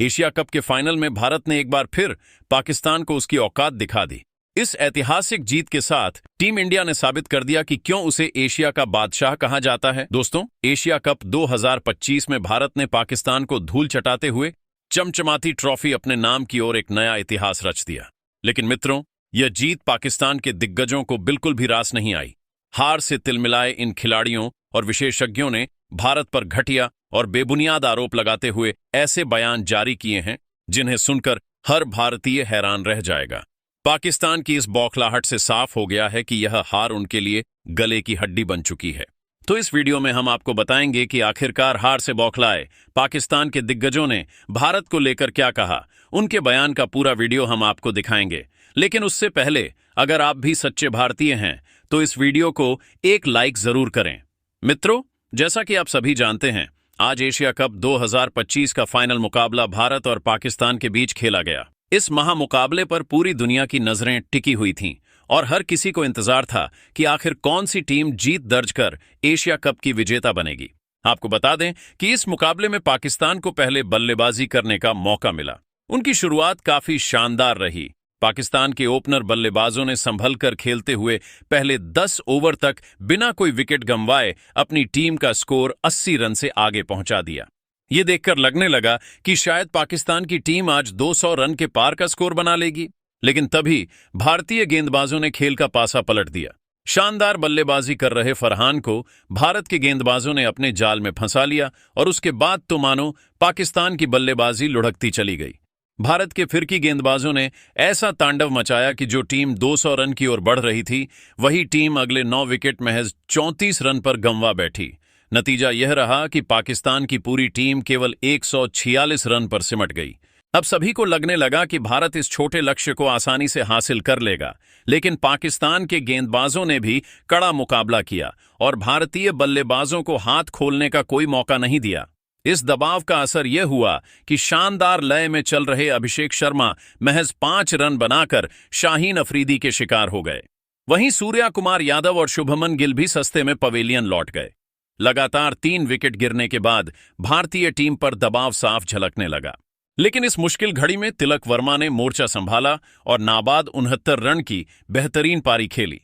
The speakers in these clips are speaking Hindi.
एशिया कप के फाइनल में भारत ने एक बार फिर पाकिस्तान को उसकी औकात दिखा दी। इस ऐतिहासिक जीत के साथ टीम इंडिया ने साबित कर दिया कि क्यों उसे एशिया का बादशाह कहा जाता है। दोस्तों, एशिया कप 2025 में भारत ने पाकिस्तान को धूल चटाते हुए चमचमाती ट्रॉफी अपने नाम की ओर एक नया इतिहास रच दिया। लेकिन मित्रों, यह जीत पाकिस्तान के दिग्गजों को बिल्कुल भी रास नहीं आई। हार से तिलमिलाए इन खिलाड़ियों और विशेषज्ञों ने भारत पर घटिया और बेबुनियाद आरोप लगाते हुए ऐसे बयान जारी किए हैं जिन्हें सुनकर हर भारतीय हैरान रह जाएगा। पाकिस्तान की इस बौखलाहट से साफ हो गया है कि यह हार उनके लिए गले की हड्डी बन चुकी है। तो इस वीडियो में हम आपको बताएंगे कि आखिरकार हार से बौखलाए पाकिस्तान के दिग्गजों ने भारत को लेकर क्या कहा। उनके बयान का पूरा वीडियो हम आपको दिखाएंगे। लेकिन उससे पहले अगर आप भी सच्चे भारतीय हैं तो इस वीडियो को एक लाइक जरूर करें। मित्रों, जैसा कि आप सभी जानते हैं, आज एशिया कप 2025 का फाइनल मुकाबला भारत और पाकिस्तान के बीच खेला गया। इस महामुकाबले पर पूरी दुनिया की नजरें टिकी हुई थीं और हर किसी को इंतजार था कि आखिर कौन सी टीम जीत दर्ज कर एशिया कप की विजेता बनेगी। आपको बता दें कि इस मुकाबले में पाकिस्तान को पहले बल्लेबाजी करने का मौका मिला। उनकी शुरुआत काफी शानदार रही। पाकिस्तान के ओपनर बल्लेबाजों ने संभल कर खेलते हुए पहले 10 ओवर तक बिना कोई विकेट गंवाए अपनी टीम का स्कोर 80 रन से आगे पहुंचा दिया। ये देखकर लगने लगा कि शायद पाकिस्तान की टीम आज 200 रन के पार का स्कोर बना लेगी। लेकिन तभी भारतीय गेंदबाजों ने खेल का पासा पलट दिया। शानदार बल्लेबाजी कर रहे फरहान को भारत के गेंदबाजों ने अपने जाल में फंसा लिया और उसके बाद तो मानो पाकिस्तान की बल्लेबाजी लुढ़कती चली गई। भारत के फिरकी गेंदबाजों ने ऐसा तांडव मचाया कि जो टीम 200 रन की ओर बढ़ रही थी, वही टीम अगले 9 विकेट महज 34 रन पर गंवा बैठी। नतीजा यह रहा कि पाकिस्तान की पूरी टीम केवल 146 रन पर सिमट गई। अब सभी को लगने लगा कि भारत इस छोटे लक्ष्य को आसानी से हासिल कर लेगा, लेकिन पाकिस्तान के गेंदबाजों ने भी कड़ा मुकाबला किया और भारतीय बल्लेबाजों को हाथ खोलने का कोई मौका नहीं दिया। इस दबाव का असर यह हुआ कि शानदार लय में चल रहे अभिषेक शर्मा महज 5 रन बनाकर शाहीन अफरीदी के शिकार हो गए। वहीं सूर्या कुमार यादव और शुभमन गिल भी सस्ते में पवेलियन लौट गए। लगातार 3 विकेट गिरने के बाद भारतीय टीम पर दबाव साफ झलकने लगा। लेकिन इस मुश्किल घड़ी में तिलक वर्मा ने मोर्चा संभाला और नाबाद 69 रन की बेहतरीन पारी खेली।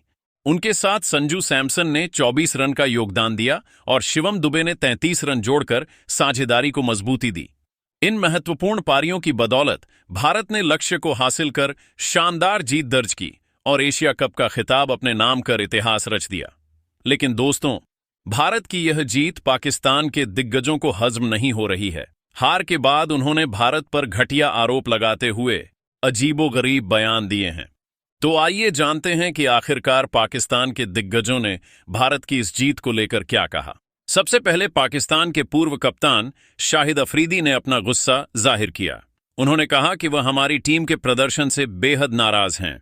उनके साथ संजू सैमसन ने 24 रन का योगदान दिया और शिवम दुबे ने 33 रन जोड़कर साझेदारी को मजबूती दी। इन महत्वपूर्ण पारियों की बदौलत भारत ने लक्ष्य को हासिल कर शानदार जीत दर्ज की और एशिया कप का खिताब अपने नाम कर इतिहास रच दिया। लेकिन दोस्तों, भारत की यह जीत पाकिस्तान के दिग्गजों को हजम नहीं हो रही है। हार के बाद उन्होंने भारत पर घटिया आरोप लगाते हुए अजीबोगरीब बयान दिए हैं। तो आइए जानते हैं कि आखिरकार पाकिस्तान के दिग्गजों ने भारत की इस जीत को लेकर क्या कहा। सबसे पहले पाकिस्तान के पूर्व कप्तान शाहिद अफरीदी ने अपना गुस्सा जाहिर किया। उन्होंने कहा कि वह हमारी टीम के प्रदर्शन से बेहद नाराज हैं।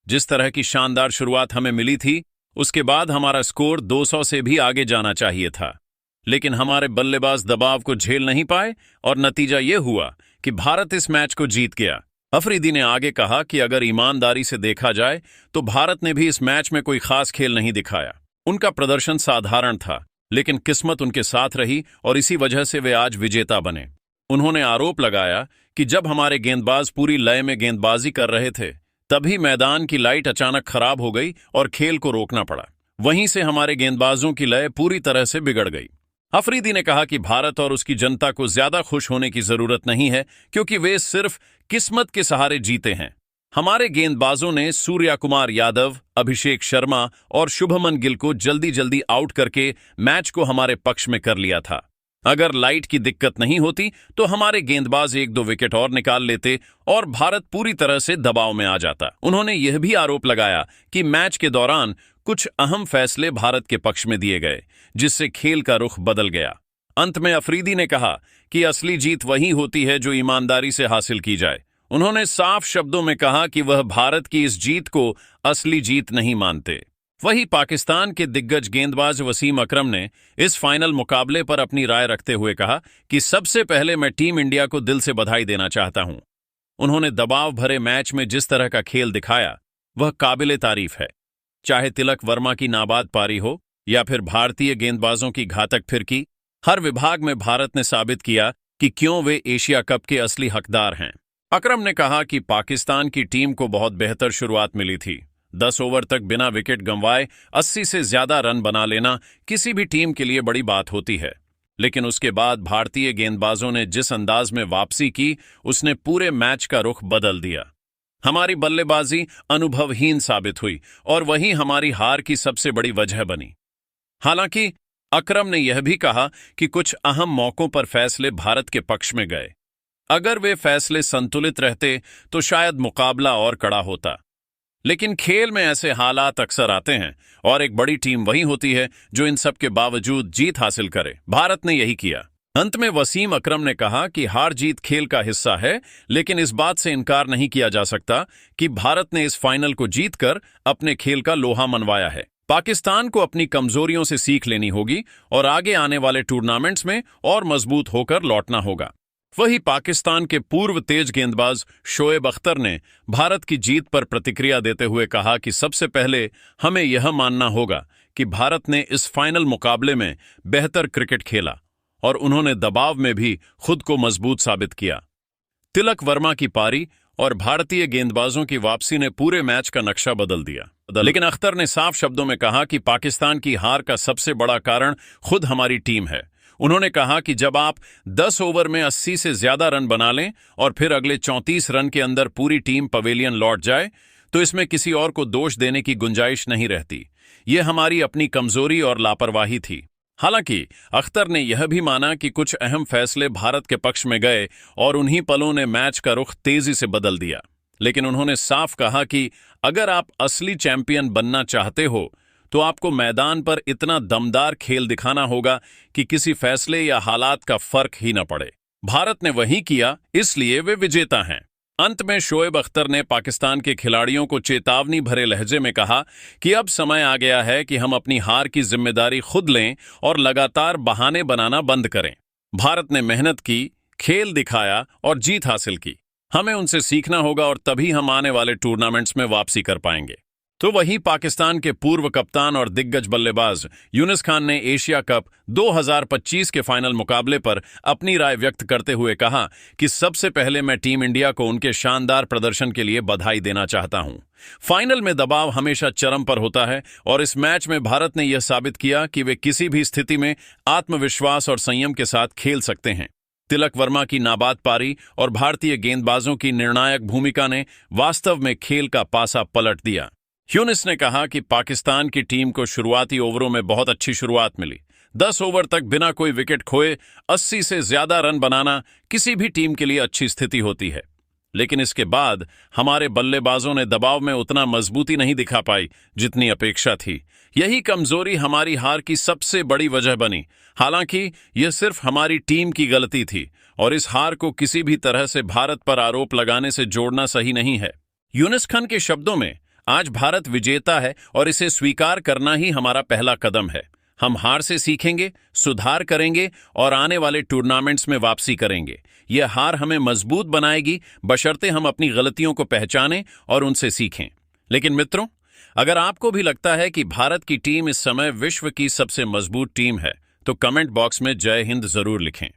जिस तरह की शानदार शुरुआत हमें मिली थी, उसके बाद हमारा स्कोर 200 से भी आगे जाना चाहिए था, लेकिन हमारे बल्लेबाज दबाव को झेल नहीं पाए और नतीजा यह हुआ कि भारत इस मैच को जीत गया। अफरीदी ने आगे कहा कि अगर ईमानदारी से देखा जाए तो भारत ने भी इस मैच में कोई खास खेल नहीं दिखाया। उनका प्रदर्शन साधारण था, लेकिन किस्मत उनके साथ रही और इसी वजह से वे आज विजेता बने। उन्होंने आरोप लगाया कि जब हमारे गेंदबाज पूरी लय में गेंदबाजी कर रहे थे, तभी मैदान की लाइट अचानक खराब हो गई और खेल को रोकना पड़ा। वहीं से हमारे गेंदबाजों की लय पूरी तरह से बिगड़ गई। अफरीदी ने कहा कि भारत और उसकी जनता को ज्यादा खुश होने की जरूरत नहीं है, क्योंकि वे सिर्फ किस्मत के सहारे जीते हैं। हमारे गेंदबाजों ने सूर्या कुमार यादव, अभिषेक शर्मा और शुभमन गिल को जल्दी जल्दी आउट करके मैच को हमारे पक्ष में कर लिया था। अगर लाइट की दिक्कत नहीं होती तो हमारे गेंदबाज 1-2 विकेट और निकाल लेते और भारत पूरी तरह से दबाव में आ जाता। उन्होंने यह भी आरोप लगाया कि मैच के दौरान कुछ अहम फैसले भारत के पक्ष में दिए गए, जिससे खेल का रुख बदल गया। अंत में अफरीदी ने कहा कि असली जीत वही होती है जो ईमानदारी से हासिल की जाए। उन्होंने साफ शब्दों में कहा कि वह भारत की इस जीत को असली जीत नहीं मानते। वहीं पाकिस्तान के दिग्गज गेंदबाज वसीम अकरम ने इस फाइनल मुकाबले पर अपनी राय रखते हुए कहा कि सबसे पहले मैं टीम इंडिया को दिल से बधाई देना चाहता हूं। उन्होंने दबाव भरे मैच में जिस तरह का खेल दिखाया, वह काबिले तारीफ है। चाहे तिलक वर्मा की नाबाद पारी हो या फिर भारतीय गेंदबाजों की घातक फिरकी, हर विभाग में भारत ने साबित किया कि क्यों वे एशिया कप के असली हकदार हैं। अकरम ने कहा कि पाकिस्तान की टीम को बहुत बेहतर शुरुआत मिली थी। 10 ओवर तक बिना विकेट गंवाए 80 से ज्यादा रन बना लेना किसी भी टीम के लिए बड़ी बात होती है, लेकिन उसके बाद भारतीय गेंदबाजों ने जिस अंदाज में वापसी की, उसने पूरे मैच का रुख बदल दिया। हमारी बल्लेबाजी अनुभवहीन साबित हुई और वही हमारी हार की सबसे बड़ी वजह बनी। हालांकि अकरम ने यह भी कहा कि कुछ अहम मौकों पर फैसले भारत के पक्ष में गए। अगर वे फैसले संतुलित रहते तो शायद मुकाबला और कड़ा होता, लेकिन खेल में ऐसे हालात अक्सर आते हैं और एक बड़ी टीम वही होती है जो इन सब के बावजूद जीत हासिल करे। भारत ने यही किया। अंत में वसीम अकरम ने कहा कि हार जीत खेल का हिस्सा है, लेकिन इस बात से इनकार नहीं किया जा सकता कि भारत ने इस फाइनल को जीतकर अपने खेल का लोहा मनवाया है। पाकिस्तान को अपनी कमजोरियों से सीख लेनी होगी और आगे आने वाले टूर्नामेंट्स में और मजबूत होकर लौटना होगा। वही पाकिस्तान के पूर्व तेज गेंदबाज शोएब अख्तर ने भारत की जीत पर प्रतिक्रिया देते हुए कहा कि सबसे पहले हमें यह मानना होगा कि भारत ने इस फाइनल मुकाबले में बेहतर क्रिकेट खेला और उन्होंने दबाव में भी खुद को मजबूत साबित किया। तिलक वर्मा की पारी और भारतीय गेंदबाजों की वापसी ने पूरे मैच का नक्शा बदल दिया, लेकिन अख्तर ने साफ शब्दों में कहा कि पाकिस्तान की हार का सबसे बड़ा कारण खुद हमारी टीम है। उन्होंने कहा कि जब आप 10 ओवर में 80 से ज्यादा रन बना लें और फिर अगले 34 रन के अंदर पूरी टीम पवेलियन लौट जाए, तो इसमें किसी और को दोष देने की गुंजाइश नहीं रहती। यह हमारी अपनी कमजोरी और लापरवाही थी। हालांकि अख्तर ने यह भी माना कि कुछ अहम फैसले भारत के पक्ष में गए और उन्हीं पलों ने मैच का रुख तेजी से बदल दिया, लेकिन उन्होंने साफ कहा कि अगर आप असली चैंपियन बनना चाहते हो तो आपको मैदान पर इतना दमदार खेल दिखाना होगा कि किसी फैसले या हालात का फर्क ही न पड़े। भारत ने वही किया, इसलिए वे विजेता हैं। अंत में शोएब अख्तर ने पाकिस्तान के खिलाड़ियों को चेतावनी भरे लहजे में कहा कि अब समय आ गया है कि हम अपनी हार की जिम्मेदारी खुद लें और लगातार बहाने बनाना बंद करें। भारत ने मेहनत की, खेल दिखाया और जीत हासिल की। हमें उनसे सीखना होगा और तभी हम आने वाले टूर्नामेंट्स में वापसी कर पाएंगे। तो वहीं पाकिस्तान के पूर्व कप्तान और दिग्गज बल्लेबाज यूनिस खान ने एशिया कप 2025 के फाइनल मुकाबले पर अपनी राय व्यक्त करते हुए कहा कि सबसे पहले मैं टीम इंडिया को उनके शानदार प्रदर्शन के लिए बधाई देना चाहता हूं। फाइनल में दबाव हमेशा चरम पर होता है और इस मैच में भारत ने यह साबित किया कि वे किसी भी स्थिति में आत्मविश्वास और संयम के साथ खेल सकते हैं। तिलक वर्मा की नाबाद पारी और भारतीय गेंदबाजों की निर्णायक भूमिका ने वास्तव में खेल का पासा पलट दिया। यूनिस ने कहा कि पाकिस्तान की टीम को शुरुआती ओवरों में बहुत अच्छी शुरुआत मिली। 10 ओवर तक बिना कोई विकेट खोए 80 से ज्यादा रन बनाना किसी भी टीम के लिए अच्छी स्थिति होती है, लेकिन इसके बाद हमारे बल्लेबाजों ने दबाव में उतना मजबूती नहीं दिखा पाई जितनी अपेक्षा थी। यही कमजोरी हमारी हार की सबसे बड़ी वजह बनी। हालांकि यह सिर्फ हमारी टीम की गलती थी और इस हार को किसी भी तरह से भारत पर आरोप लगाने से जोड़ना सही नहीं है। यूनिस खान के शब्दों में, आज भारत विजेता है और इसे स्वीकार करना ही हमारा पहला कदम है। हम हार से सीखेंगे, सुधार करेंगे और आने वाले टूर्नामेंट्स में वापसी करेंगे। यह हार हमें मजबूत बनाएगी, बशर्ते हम अपनी गलतियों को पहचानें और उनसे सीखें। लेकिन मित्रों, अगर आपको भी लगता है कि भारत की टीम इस समय विश्व की सबसे मजबूत टीम है, तो कमेंट बॉक्स में जय हिंद जरूर लिखें।